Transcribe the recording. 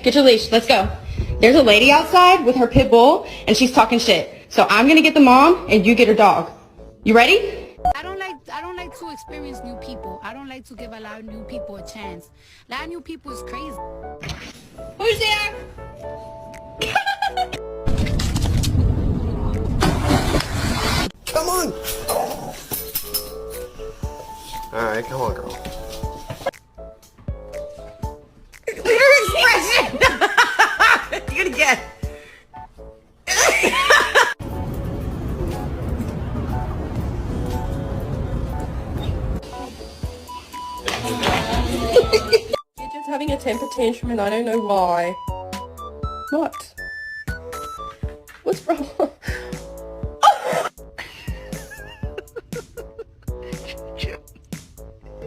Get your leash. Let's go. There's a lady outside with her pit bull, and she's talking shit. So I'm gonna get the mom, and you get her dog. You ready? I don't like to experience new people. I don't like to give a lot of new people a chance. A lot of new people is crazy. Who's there? Come on! Alright, come on, girl. Your expression! You're gonna get. You're just having a temper tantrum and I don't know why. What? What's wrong?